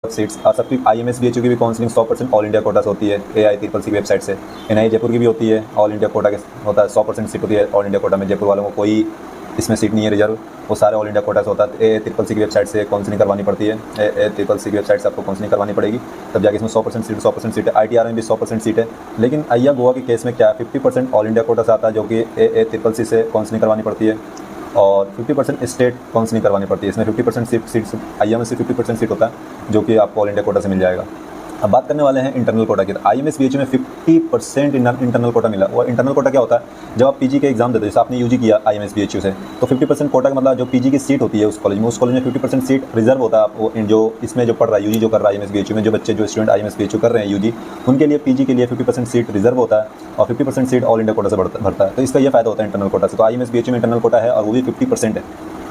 Seats आ सकती है। IMS BHU की भी काउंसलिंग 100% ऑल इंडिया कोटा से होती है AICCC की वेबसाइट से। NIE जयपुर की भी होती है, ऑल इंडिया कोटा के होता है, 100% सीट होती है ऑल इंडिया कोटा में। जयपुर वालों को कोई इसमें सीट नहीं है रिजर्व, वो सारे ऑल इंडिया कोटा से होता है। AICCC की वेबसाइट से काउंसलिंग करवानी पड़ती है, AICCC की वेबसाइट से आपको काउंसलिंग करवानी पड़ेगी, तब जाके इसमें 100% सीट है। ITR में भी 100% सीट है। लेकिन अय्या गोवा के केस में क्या है, 50% ऑल इंडिया कोटा से आता है, जो कि AICCC से काउंसलिंग करवानी पड़ती है, और 50% स्टेट काउंसलिंग करवानी पड़ती है। इसमें 50% सीट्स अय्या में से 50% सीट होता है, जो कि आपको ऑल इंडिया कोटा से मिल जाएगा। अब बात करने वाले हैं इंटरनल कोटा की। IMS BHU में 50% इंटरनल कोटा मिला। और इंटरनल कोटा क्या होता है, जब आप PG के एग्जाम देते हो, जैसे आपने UG किया IMS BHU से, तो 50% कोटा का मतलब जो PG की सीट होती है उस कॉलेज में, 50% सीट रिजर्व होता है। आपको जो इसमें जो पढ़ रहा है UG जो कर रहा है IMS BHU में, जो बच्चे जो स्टूडेंट IMS BHU कर रहे हैं UG, उनके लिए PG के लिए 50% सीट रिजर्व होता है, और 50% सीट ऑल इंडिया कोटा से भरता है। तो इसका ये फायदा होता है इंटरनल कोटा से। तो IMS BHU में इंटरनल कोटा है और वो भी 50% है।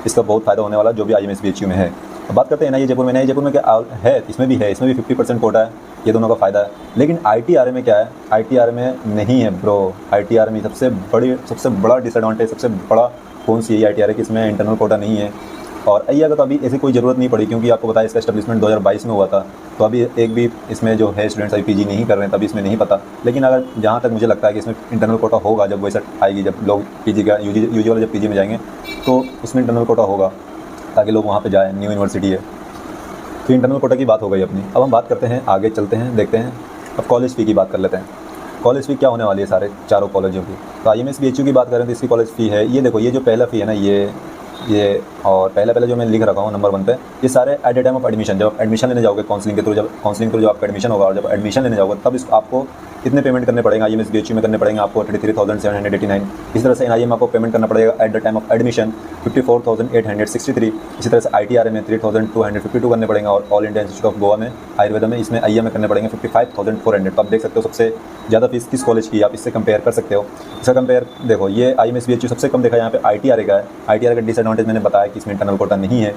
इसका बहुत फायदा होने वाला जो भी IMS BHU में है। अब बात करते हैं NIE जयपुर में। NIE जयपुर में क्या है, इसमें भी 50% कोटा है, ये दोनों का फ़ायदा है। लेकिन ITR में क्या है, ITR में नहीं है ब्रो। ITR में सबसे बड़ा डिसएडवांटेज, सबसे बड़ा कौन सी है ITR है कि इसमें इंटरनल कोटा नहीं है। और अय्या का तो अभी ऐसी कोई ज़रूरत नहीं पड़ी, क्योंकि आपको बताया इसका एस्टेब्लिशमेंट 2022 में हुआ था। तो अभी एक भी इसमें जो है स्टूडेंट्स अभी PG नहीं कर रहे हैं, तभी इसमें नहीं पता। लेकिन अगर जहाँ तक मुझे लगता है कि इसमें इंटरनल कोटा होगा, जब वैसा आएगी, जब लोग PG का UG वाले जब PG में जाएंगे, तो उसमें इंटरनल कोटा होगा, ताकि लोग वहाँ पे जाएँ। न्यू यूनिवर्सिटी है, तो इंटरनल कोटा की बात हो गई अपनी। अब हम बात करते हैं, आगे चलते हैं, देखते हैं। अब कॉलेज फ़ी की बात कर लेते हैं। कॉलेज फ़ी क्या होने वाली है सारे चारों कॉलेजों की। तो IMS BHU की बात करें तो इसकी कॉलेज फ़ी है, ये देखो, ये जो पहला फ़ी है ना, ये और पहले जो मैं लिख रखा हूँ नंबर 1 पे, ये सारे at the time of admission, जब आप एडमिशन लेने जाओगे काउंसलिंग के थ्रू, जब आपका एडमिशन होगा, और जब एडमिशन लेने जाओगे तब आपको कितने पेमेंट करने पड़ेंगे। IMS BHU में करने पड़ेंगे आपको 33,789। इसी तरह से NIE में आपको पेमेंट करना पड़ेगा at the time of admission 54,863। इसी तरह से ITR में 3,252 करने पड़ेंगे, और all India institute of Goa में आयुर्वेद में इसमें अय्या में करने पड़ेंगे 55,400। तो आप देख सकते हो सबसे ज़्यादा फीस किस कॉलेज की, आप इससे कंपेयर कर सकते हो। इसका कंपेयर देखो, ये IMS BHU सबसे कम देखा, यहाँ पे ITR का है। ITR का डिसएडवांटेज मैंने बताया कि इसमें इंटरनल कोटा नहीं है,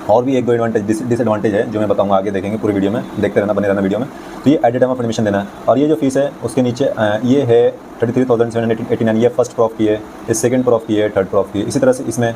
और भी एक दो डिसएडवांटेज है जो मैं बताऊंगा, आगे देखेंगे पूरी वीडियो में, देखते रहना, बने रहना वीडियो में। तो ये at the time of admission देना है। और ये जो फीस है उसके नीचे ये है 33,789, ये फर्स्ट प्रॉफ की है, ये सेकंड प्रॉफ की है, थर्ड प्रॉफ की है। इसी तरह से इसमें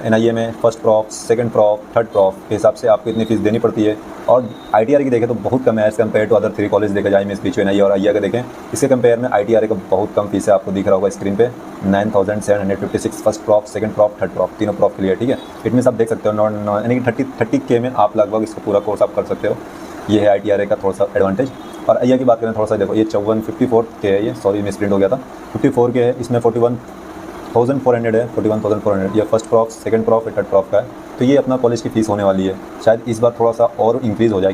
NIE में first prof, second prof, third prof के हिसाब से आपको इतनी फीस देनी पड़ती है। और ITR की देखें तो बहुत कम है as compare to other 3 college देखा जाए, IMS BHU, NIE और अय्या का देखें, इसके कंपेयर में ITR का बहुत कम फीस है। आपको दिख रहा होगा स्क्रीन पे 9,756 first prof, second prof, third prof, तीनों प्रॉफ के लिए, ठीक है। इट मीन्स आप देख सकते हो यानी कि 30K में आप लगभग इसका पूरा कोर्स आप कर सकते हो। ये है ITR का थोड़ा सा एडवांटेज। और अय्या की बात करें थोड़ा सा, देखो ये 54K है, ये सॉरी मिस प्रिंट हो गया था, 54K है, इसमें 41,400 है, 41,400 ये first prof, second prof, third prof का है। तो ये अपना कॉलेज की फ़ीस होने वाली है। शायद इस बार थोड़ा सा और इंक्रीज़ हो जाए।